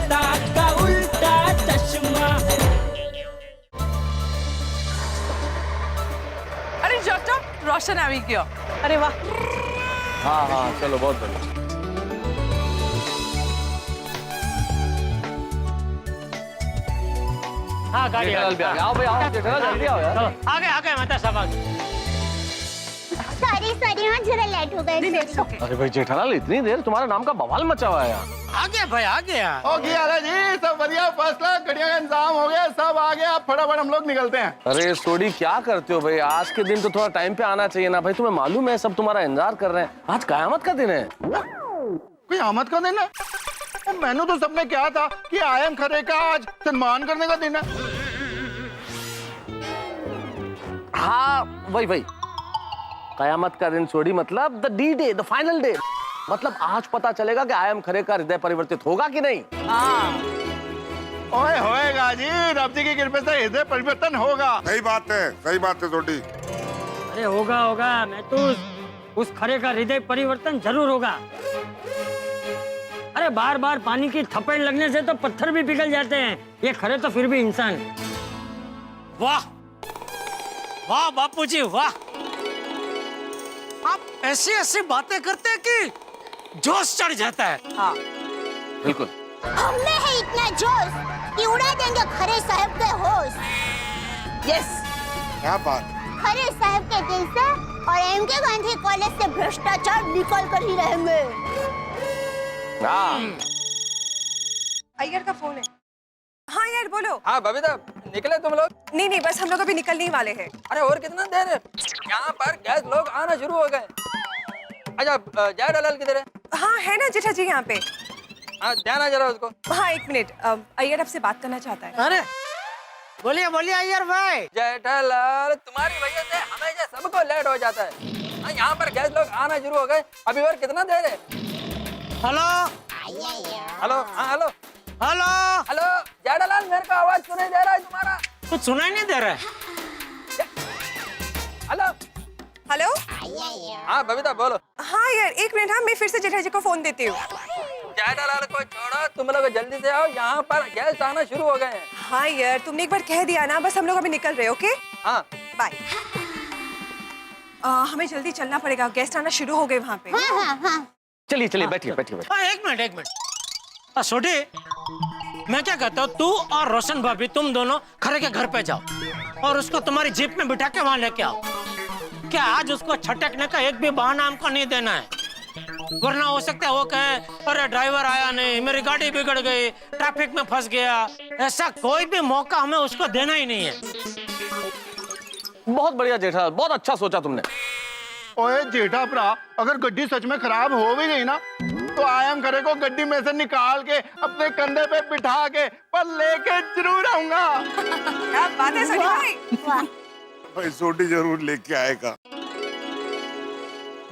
जनता का उल्टा चश्मा। अरे स्टॉप, रोशन आ गया। अरे वाह। हाँ हाँ चलो बहुत बढ़िया। हाँ गाड़ी जेठालाल भी आ गया। आओ भाई आओ जेठालाल जल्दी आओ यार। आ गए मेहता साहब आ गए। सॉरी हाँ जरा लेट हो गए। अरे भाई जेठालाल इतनी देर, तुम्हारा नाम का बवाल मचा हुआ है यहाँ। आ गया भाई आ गया। हो गया ना जी, सब बढ़िया फर्स्ट क्लास, गाड़ियों का इंतजाम हो गया, सब आ गया, फटाफट हम लोग निकलते हैं। अरे सोडी क्या करते हो भाई, आज के दिन तो थोड़ा टाइम पे आना चाहिए ना भाई, तुम्हें मालूम है सब तुम्हारा इंतजार कर रहे हैं। आज कयामत का दिन है। कोई आमद का दिन है? मैंने तो सबने क्या था कि आयम खरे का आज सम्मान करने का दिन है। हाँ वही कयामत का दिन सोडी, मतलब the D day, the final day. मतलब आज पता चलेगा कि आयम खरे का हृदय परिवर्तित होगा कि नहीं। ओए होएगा जी, रब जी की कृपा से हृदय परिवर्तन होगा। सही बात है सोडी। अरे होगा, मैं तो उस खरे का हृदय परिवर्तन जरूर होगा। अरे बार बार पानी की थपेड़ लगने से तो पत्थर भी पिघल जाते हैं, ये खरे तो फिर भी इंसान। वाह वाह बापूजी वाह, आप ऐसी ऐसी बातें करते हैं कि जोश चढ़ जाता है। हाँ बिल्कुल। हमने है इतना जोश कि उड़ा देंगे खरे साहब के होश। यस। क्या बात। खरे साहब के दिल से और एमके गांधी कॉलेज से भ्रष्टाचार निकल कर ही रहेंगे। अय्यर का फोन है। हाँ यार बोलो। हाँ बबीता, निकले तुम लोग? नहीं बस हम लोग अभी निकलने ही वाले हैं। अरे और कितना देर है? यहाँ पर गैस लोग आना शुरू हो गए। अच्छा जेठालाल किधर है? हाँ है ना जेठा जी यहाँ पे। हाँ ध्यान आ जरा उसको। हाँ एक मिनट, अय्यर आपसे बात करना चाहता है। अरे बोलिए अय्यर भाई। जेठालाल तुम्हारी वजह से हमेशा सबको लेट हो जाता है। हाँ यहाँ पर गैस लोग आना शुरू हो गए, अभी और कितना देर है? Hello hello. हाँ हेलो हेलो जेठालाल, मेरे को आवाज सुनाई दे रहा है तुम्हारा? कुछ सुनाई नहीं दे रहा है। Hello hello. हाँ बबीता बोलो। हाँ यार एक मिनट, हाँ मैं फिर से जेठा जी को फोन देती हूँ। जेठालाल को छोड़ो, तुम लोग जल्दी से आओ, यहाँ पर गैस आना शुरू हो गए हैं। हाँ यार तुमने एक बार कह दिया ना, बस हम लोग अभी निकल रहे। ओके हाँ बाय। हमें जल्दी चलना पड़ेगा, गेस्ट आना शुरू हो गए वहाँ पे। हाँ। चलिए बैठिए। एक मिनट छोटी, मैं क्या कहता हूँ, तू और रोशन भाभी तुम दोनों खरे के घर पे जाओ और उसको तुम्हारी जीप में बिठा के वहाँ लेके आओ। क्या आज उसको छटकने का एक भी बहाना हमको नहीं देना है, वरना हो सकता है वो कहे अरे ड्राइवर आया नहीं, मेरी गाड़ी बिगड़ गई, ट्रैफिक में फंस गया। ऐसा कोई भी मौका हमें उसको देना ही नहीं है। बहुत बढ़िया जेठालाल, बहुत अच्छा सोचा तुमने। ओए जेठा भरा, अगर गड्डी सच में खराब हो भी गई ना, तो आयम खरे को गड्डी में से निकाल के अपने कंधे पे बिठा के पर लेके जरूर आऊंगा। क्या बात है सनी भाई। भाई सोडी जरूर लेके आएगा।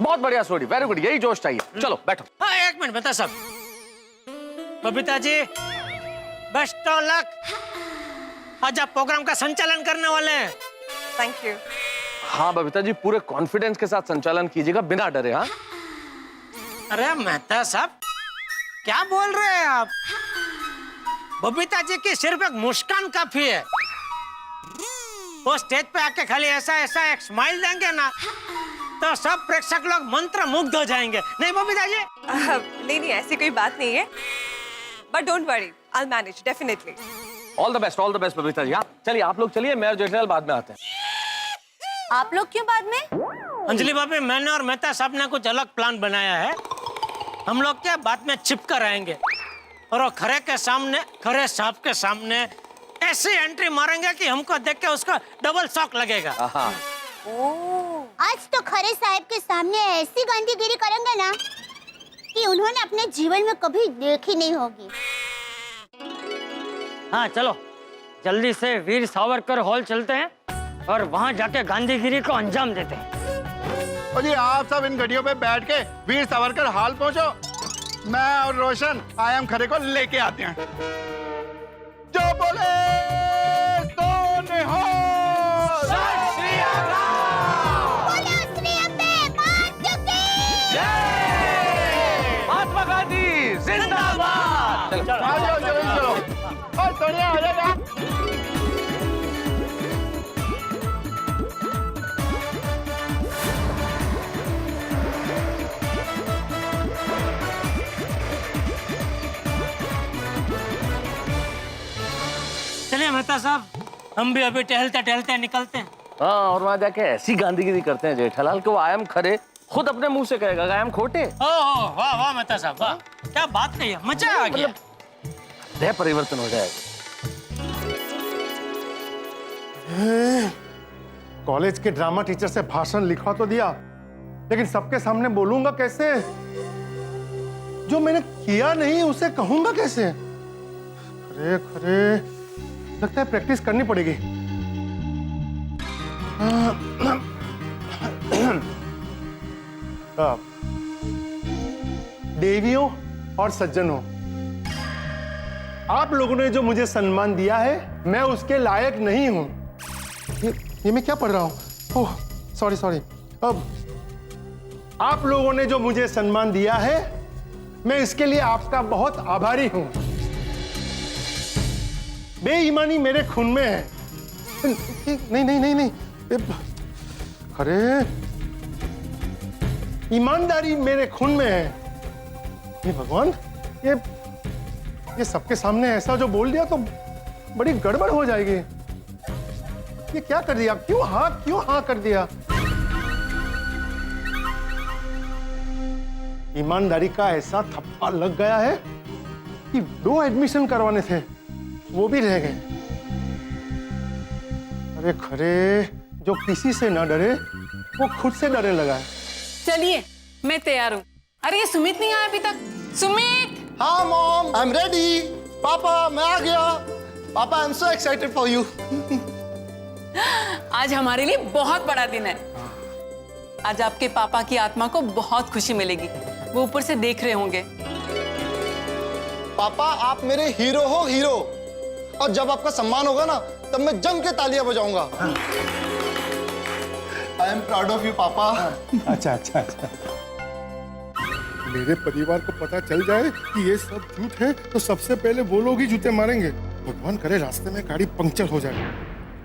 बहुत बढ़िया सोडी, वेरी गुड, यही जोश चाहिए। चलो बैठो। हाँ एक मिनट बता सब। Babita ji best of luck, आज आप प्रोग्राम का संचालन करने वाले हैं। Thank you. हाँ बबीता जी, पूरे कॉन्फिडेंस के साथ संचालन कीजिएगा, बिना डरे। हाँ अरे मेहता साहब क्या बोल रहे हैं आप? बबीता जी की सिर्फ एक मुस्कान काफी है। वो स्टेज पे आके खाली ऐसा एक स्माइल देंगे ना, तो सब प्रेक्षक लोग मंत्र मुग्ध हो जाएंगे। नहीं बबीता जी? नहीं ऐसी कोई बात नहीं है, but don't worry, I will manage definitely. All the best Babita ji. हाँ चलिए आप लोग चलिए, मैं और जेठालाल बाद में आते हैं। आप लोग क्यों बाद में? अंजलि भाभी, मैंने और मेहता साहब ने कुछ अलग प्लान बनाया है। हम लोग क्या बाद में छिप कर आएंगे और वो खरे के सामने, खरे साहब के सामने ऐसी एंट्री मारेंगे कि हमको देख के उसका डबल शॉक लगेगा। आज तो खरे साहब के सामने ऐसी गांधीगिरी करेंगे ना कि उन्होंने अपने जीवन में कभी देखी नहीं होगी। हाँ चलो जल्दी से वीर सावरकर हॉल चलते हैं और वहाँ जाके गांधीगिरी को अंजाम देते हैं। और जी आप सब इन गाड़ियों पे बैठ के वीर सावरकर हाल पहुंचो, मैं और रोशन आयम खरे को लेके आते हैं। जो बोले तो निहोर। महात्मा गांधी जिंदाबाद। चलो चलिए मेहता साहब, हम भी अभी टहलते टहलते निकलते हैं। हाँ, और वहाँ जाके ऐसी गांधीगिरी करते हैं जेठालाल कि वो आयम खरे खुद अपने मुंह से कहेगा आयम खोटे। ओह वाह वाह मेहता साहब वाह, क्या बात कही है, मजा आ गया। हृदय परिवर्तन हो जाएगा। कॉलेज के ड्रामा टीचर से भाषण लिखवा तो दिया, लेकिन सबके सामने बोलूंगा कैसे? जो मैंने किया नहीं उसे कहूंगा कैसे? अरे खरे लगता है प्रैक्टिस करनी पड़ेगी। देवियों और सज्जनों, आप लोगों ने जो मुझे सम्मान दिया है मैं उसके लायक नहीं हूं। ये मैं क्या पढ़ रहा हूं? Oh sorry sorry. अब आप लोगों ने जो मुझे सम्मान दिया है मैं इसके लिए आपका बहुत आभारी हूं। बेईमानी मेरे खून में है। नहीं नहीं नहीं नहीं, अरे ईमानदारी मेरे खून में है। ये भगवान, ये सबके सामने ऐसा जो बोल दिया तो बड़ी गड़बड़ हो जाएगी। ये क्या कर दिया? क्यों हाँ कर दिया? ईमानदारी का ऐसा थप्पा लग गया है कि 2 एडमिशन करवाने थे वो भी रह गए। अरे खरे जो किसी से ना डरे वो खुद से डरे लगा है। चलिए मैं तैयार हूँ। अरे ये सुमित नहीं आया अभी तक। सुमित! हाँ मॉम, आई एम रेडी। पापा मैं आ गया। पापा I am so excited for you. आज हमारे लिए बहुत बड़ा दिन है। आज आपके पापा की आत्मा को बहुत खुशी मिलेगी। वो ऊपर से देख रहे होंगे। पापा आप मेरे हीरो हो, हीरो। और जब आपका सम्मान होगा ना तब मैं जम के तालियां बजाऊंगा। I am proud of you papa. अच्छा अच्छा अच्छा। मेरे परिवार को पता चल जाए कि ये सब झूठ है तो सबसे पहले वो लोग ही जूते मारेंगे। भगवान करे रास्ते में गाड़ी पंक्चर हो जाए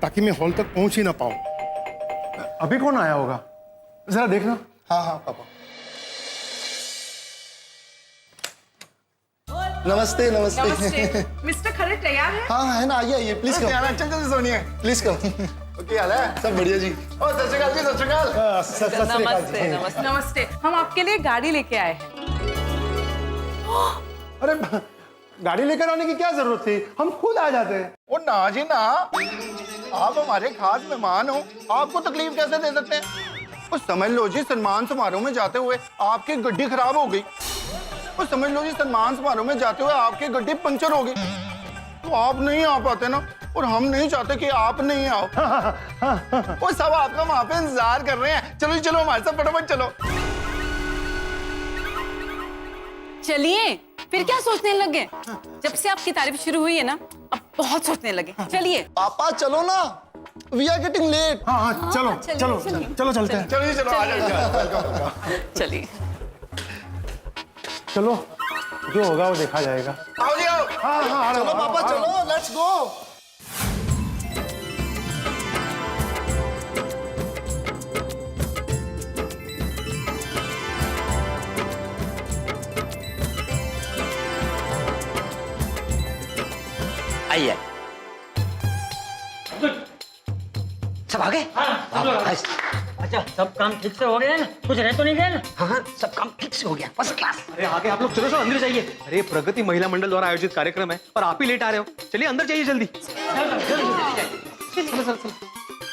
ताकि मैं हॉल तक पहुंच ही ना पाऊं। अभी कौन आया होगा जरा देखना। हाँ हाँ पापा। नमस्ते नमस्ते। मिस्टर खरे तैयार है? हाँ है ना, आइए आइए प्लीज करो। अच्छा जल्दी सोनिए प्लीज करो। ओके हाल है सब बढ़िया जी। ओ सत श्री अकाल जी, सत श्री अकाल। नमस्ते नमस्ते नमस्ते। हम आपके लिए गाड़ी लेके आए हैं। अरे गाड़ी लेकर आने की क्या जरूरत थी? हम खुद आ जाते हैं। ओ ना जी ना, आप हमारे खास मेहमान हो, आपको तकलीफ कैसे दे सकते हैं? और समझ लो जी सम्मान समारोह में जाते हुए आपकी गड्डी खराब हो गई। और समझ लो जी सम्मान समारोह में जाते हुए आपकी गड्डी पंचर हो गई तो आप नहीं आ पाते ना, और हम नहीं चाहते कि आप नहीं आओ। वो सब आपका वहां पे इंतजार कर रहे हैं। चलो चलो हमारे साथ फटाफट चलो। चलिए फिर क्या सोचने लगे? जब से आपकी तारीफ शुरू हुई है ना अब बहुत सोचने लगे। चलिए पापा चलो ना, वी आर गेटिंग लेट। हाँ हाँ चलो चलो चलो चलते हैं। चलो चलो आ जाओ। चलिए चलो जो होगा वो देखा जाएगा। आओ जी आओ। हाँ हाँ चलो पापा चलो, लेट्स गो। आइए सब आ गए। अच्छा सब काम ठीक से हो गया ना? कुछ रह तो नहीं गया ना? हाँ सब काम ठीक से हो गया, फर्स्ट क्लास। अरे आगे आप लोग चलो चलो अंदर जाइए। अरे प्रगति महिला मंडल द्वारा आयोजित कार्यक्रम है और आप ही लेट आ रहे हो। चलिए अंदर जाइए जल्दी। चलो चलो चलो।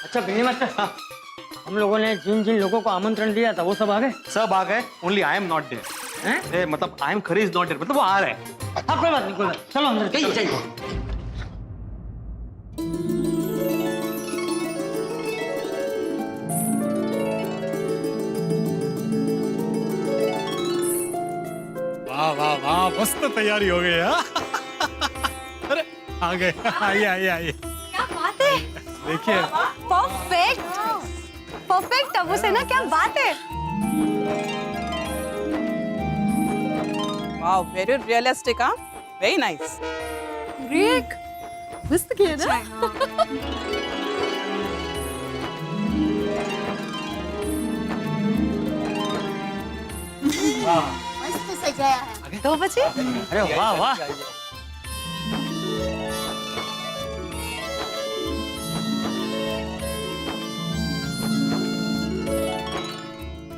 अच्छा बिजली मास्टर, हाँ हम लोगों ने जिन जिन लोगों को आमंत्रण दिया था वो सब आ गए? सब आ गए, only I am not there. मतलब I am Khare is not there, मतलब वो आ रहे हैं। हाँ कोई बात नहीं, कोई बात। चलो अंदर जाइए। वाह वाह वाह, मस्त तैयारी हो गई। अरे आ गए, आइए आइए आइए। क्या बात है? देखिए परफेक्ट परफेक्ट अब से ना, क्या बात है? Wow very realistic. हाँ वेरी नाइस। ग्रेट मस्त किया ना। मस्त सजाया है। 2 बजे। अरे वाह वाह।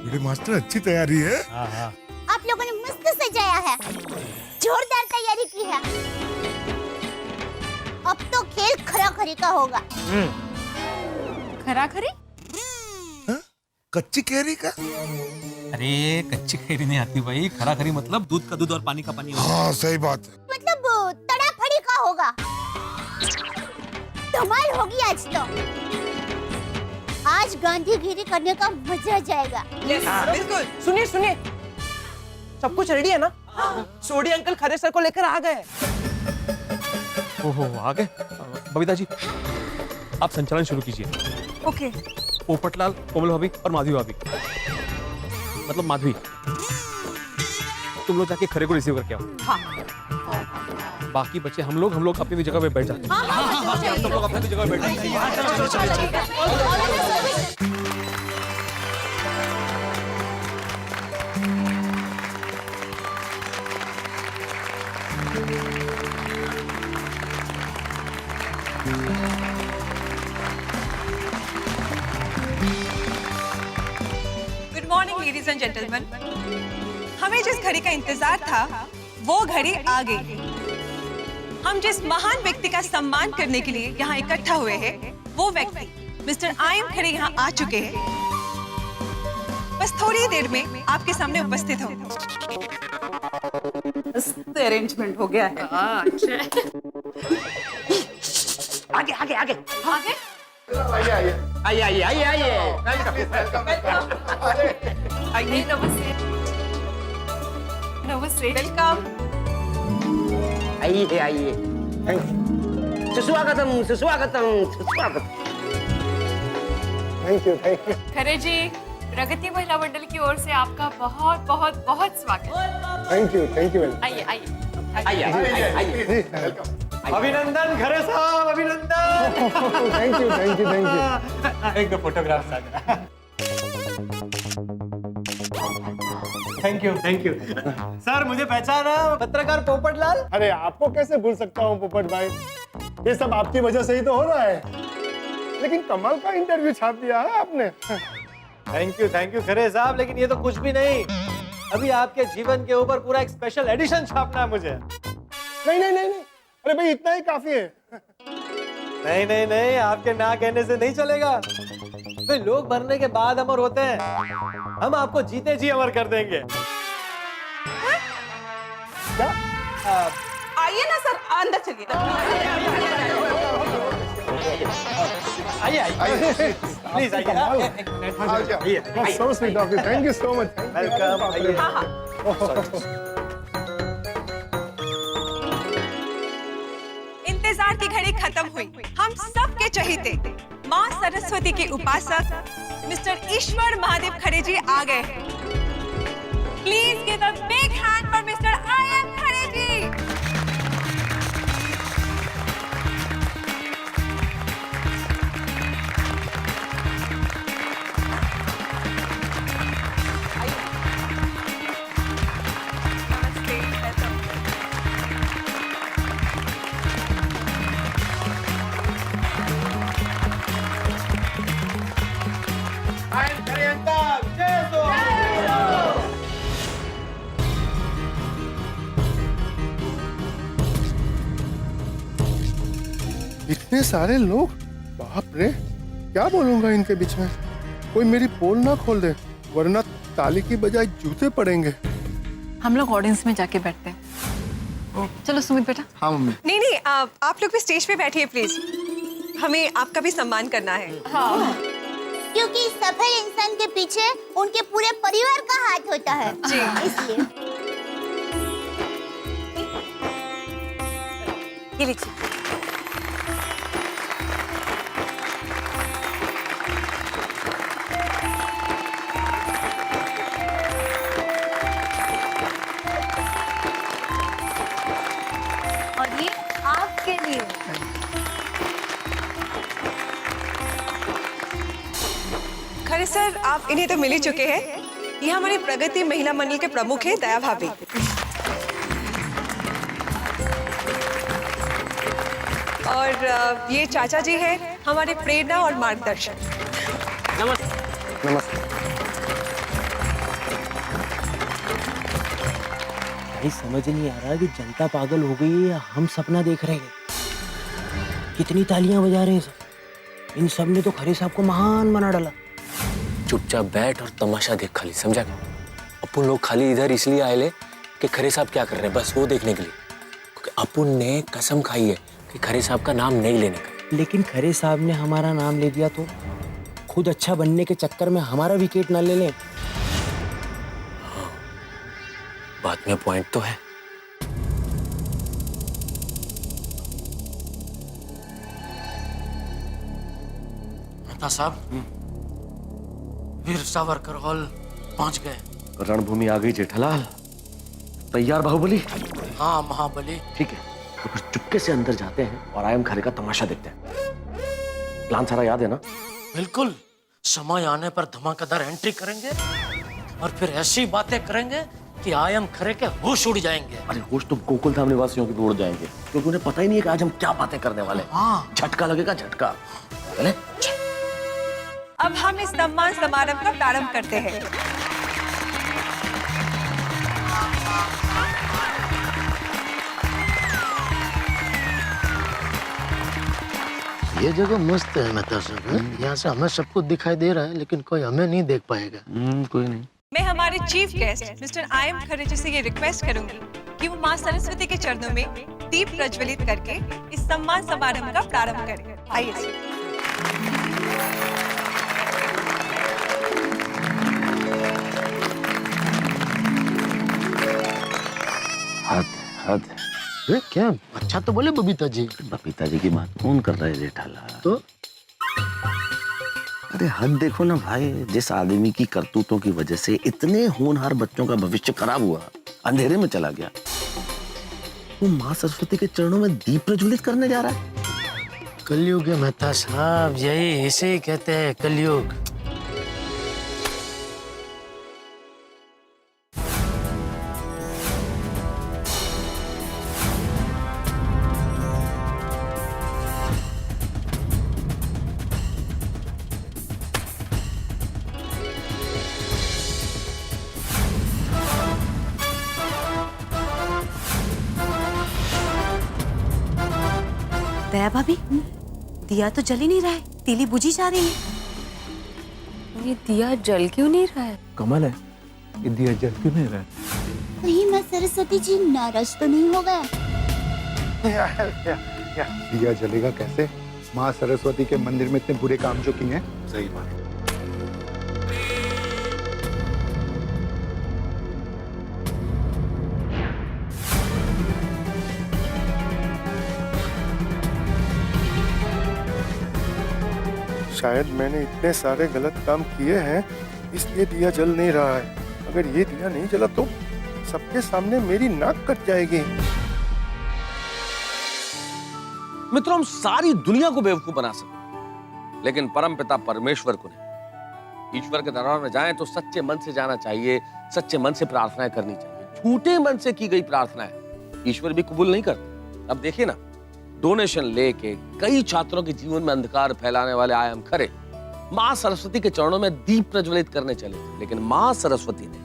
बड़े मास्टर अच्छी तैयारी है। आप लोगों ने मस्त सजाया है, जोरदार तैयारी की है। अब तो खेल खरा-खरी का होगा। खरा खरी? कच्ची कैरी का? अरे कच्ची खैरी नहीं आती भाई, खरा खरी मतलब दूध का दूध और पानी का पानी। हाँ सही बात है। मतलब तड़ा-फड़ी का होगा। धमाल होगी आज तो। आज गांधीगिरी करने का मजा आ जाएगा। बिल्कुल। सुनिए सुनिए, सब कुछ रेडी है ना? सोडी अंकल खरे सर को लेकर आ गए। ओहो आ गए। बबीता जी आप संचालन शुरू कीजिए। ओके। पोपटलाल, कोमल भाभी और माधवी भाभी, मतलब माधवी, तुम लोग जाके खरे को रिसीव करके आओ। हाँ। बाकी बच्चे हम लोग अपनी भी जगह पे बैठ जाते हैं। तुम लोग अपनी जगह पे बैठ जाओ। Good morning ladies and gentleman. हमें जिस घड़ी का इंतजार था वो घड़ी आ गई। हम जिस महान व्यक्ति का सम्मान करने के लिए यहाँ इकट्ठा हुए हैं वो व्यक्ति मिस्टर आई एम खरे यहाँ आ चुके हैं। बस थोड़ी देर में आपके सामने उपस्थित हूँ। अरेंजमेंट हो गया है। आगे आगे आगे आगे आइए आइए आइए आइए आइए आइए। आइए। नमस्ते। नमस्ते। वेलकम। आइए आइए। सुस्वागतम सुस्वागतम सुस्वागतम। Thank you thank you. Khare ji, Pragati Mahila Mandal की ओर से आपका बहुत बहुत बहुत स्वागत। Thank you. आइए आइए आइए आइए आइए। अभिनंदन खरे साहब, अभिनंदन। Thank you. एक दो फोटोग्राफ थैंक यू सर। मुझे पहचाना, पत्रकार पोपटलाल। अरे आपको कैसे भूल सकता हूँ पोपट भाई, ये सब आपकी वजह से ही तो हो रहा है। लेकिन कमाल का इंटरव्यू छाप दिया है आपने। थैंक यू खरे साहब, लेकिन ये तो कुछ भी नहीं। अभी आपके जीवन के ऊपर पूरा एक स्पेशल एडिशन छापना है मुझे। नहीं, अरे भाई इतना ही काफी है। नहीं, आपके ना कहने से नहीं चलेगा। भाई लोग मरने के बाद अमर होते हैं, हम आपको जीते जी अमर कर देंगे। क्या? आइए ना सर, अंदर चलिए। आइए प्लीज आइए। So sweet of you. Thank you so much. Welcome. इंतजार की घड़ी खत्म हुई। हम सबके चहेते माँ सरस्वती के उपासक मिस्टर ईश्वर महादेव खरे जी आ गए हैं। Please give a big hand for mister I am Khare ji. इतने सारे लोग, बाप रे, क्या बोलूंगा इनके बीच में। कोई मेरी पोल ना खोल दे, वरना ताली की बजाय जूते पड़ेंगे। हम लोग ऑडियंस में जाके बैठते हैं। चलो सुमित बेटा। हाँ मम्मी। नहीं, आप लोग भी स्टेज पे बैठिए प्लीज। हमें आपका भी सम्मान करना है। हाँ। क्योंकि सफल इंसान के पीछे उनके पूरे परिवार का हाथ होता है जी, इसलिए। ये लीजिए। और ये आपके लिए। खरे सर, आप इन्हें तो मिल ही चुके हैं। ये हमारी प्रगति महिला मंडल के प्रमुख है दया भाभी। और ये चाचा जी हैं हमारे प्रेरणा और मार्गदर्शक। नमस्ते। भाई समझ नहीं आ रहा कि जनता पागल हो गई है या हम सपना देख रहे हैं। कितनी तालियां बजा रहे हैं सब। इन सब ने तो खरे साहब को महान बना डाला। चुपचाप बैठ और तमाशा देख खाली, समझा क्या? अपन लोग खाली इधर इसलिए आए ले कि खरे साहब क्या कर रहे हैं, बस वो देखने के लिए। क्योंकि अपन ने कसम खाई है कि खरे साहब का नाम नहीं लेने का। लेकिन खरे साहब ने हमारा नाम ले दिया तो खुद अच्छा बनने के चक्कर में हमारा विकेट न ले लें। हाँ, बात में पॉइंट तो है। मेहता साहब, वीर सावरकर हॉल पहुंच गए। रणभूमि आ गई जेठालाल। तैयार बाहुबली? हाँ महाबली। ठीक है, तो फिर चुपके से अंदर जाते हैं और आयम खरे का तमाशा देखते हैं। प्लान सारा याद है ना? बिल्कुल। समय आने पर धमाकेदार एंट्री करेंगे और फिर ऐसी बातें करेंगे कि आयम खरे के होश उड़ जाएंगे। अरे होश तो गोकुल धाम निवासियों के भी उड़ जाएंगे, क्योंकि उन्हें पता ही नहीं है कि आज हम क्या बातें करने वाले हैं। हाँ। झटका लगेगा, झटका। चले? अब हम इस सम्मान समारोह का प्रारंभ करते हैं। ये जगह मस्त है मेहता साहब। यहाँ से हमें सब कुछ दिखाई दे रहा है, लेकिन कोई हमें नहीं देख पाएगा। कोई नहीं। मैं हमारे चीफ गेस्ट मिस्टर आयम खरे जी से ये रिक्वेस्ट करूंगी कि वो माँ सरस्वती के चरणों में दीप प्रज्वलित करके इस सम्मान समारोह का प्रारंभ करें। आइए। हद। क्या अच्छा तो बोले बबीता जी। बबीता जी की बात कौन कर रहा है जेठालाल? तो अरे हद देखो ना भाई, जिस आदमी की करतूतों की वजह से इतने होनहार बच्चों का भविष्य खराब हुआ, अंधेरे में चला गया, वो माँ सरस्वती के चरणों में दीप प्रज्वलित करने जा रहा है। कलयुग है मेहता साहब, यही इसे कहते हैं कलयुग। दया भाभी, दिया तो जल ही नहीं रहा है, तीली बुझी जा रही है। ये दिया जल क्यों नहीं रहा है? कमाल है, ये दिया जल क्यों नहीं रहा है? कहीं मैं सरस्वती जी नाराज तो नहीं हो गया? दिया जलेगा कैसे? माँ सरस्वती के मंदिर में इतने बुरे काम जो किए हैं। सही बात। शायद मैंने इतने सारे गलत काम किए हैं, इसलिए दिया जल नहीं रहा है। अगर ये दिया नहीं जला तो सबके सामने मेरी नाक कट जाएगी। मित्रों, हम सारी दुनिया को बेवकूफ बना सकते, लेकिन परमपिता परमेश्वर को नहीं। ईश्वर के दरबार में जाएं तो सच्चे मन से जाना चाहिए, सच्चे मन से प्रार्थनाएं करनी चाहिए। झूठे मन से की गई प्रार्थनाएं ईश्वर भी कबूल नहीं करते। अब देखिए ना, डोनेशन लेके कई छात्रों के जीवन में अंधकार फैलाने वाले आयम खरे माँ सरस्वती के चरणों में दीप प्रज्वलित करने चले थे, लेकिन माँ सरस्वती ने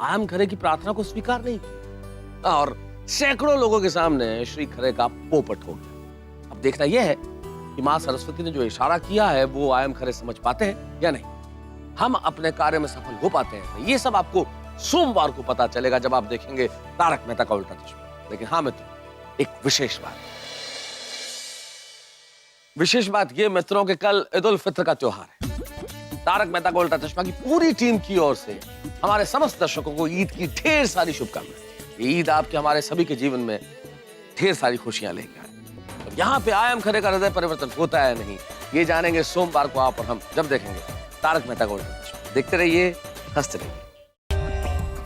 आयम खरे की प्रार्थना को स्वीकार नहीं किया और सैकड़ों लोगों के सामने श्री खरे का पोपट हो गया। अब देखना यह है कि माँ सरस्वती ने जो इशारा किया है वो आयम खरे समझ पाते हैं या नहीं, हम अपने कार्य में सफल हो पाते हैं। ये सब आपको सोमवार को पता चलेगा जब आप देखेंगे तारक मेहता का उल्टा चश्मा। लेकिन हाँ मित्रों, एक विशेष बात ये मित्रों के कल ईद उल फित्र का त्योहार है। तारक मेहता का उल्टा चश्मा की पूरी टीम की ओर से हमारे समस्त दर्शकों को ईद की ढेर सारी शुभकामनाएं। ईद आपके हमारे सभी के जीवन में ढेर सारी खुशियां लेकर आए। तो यहाँ पे आयम खरे का हृदय परिवर्तन होता है नहीं, ये जानेंगे सोमवार को आप और हम जब देखेंगे तारक मेहता का उल्टा चश्मा। देखते रहिए, हंसते रहिए।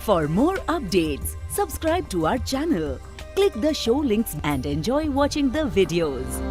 For more updates, subscribe to our channel, click the show links and enjoy watching the videos.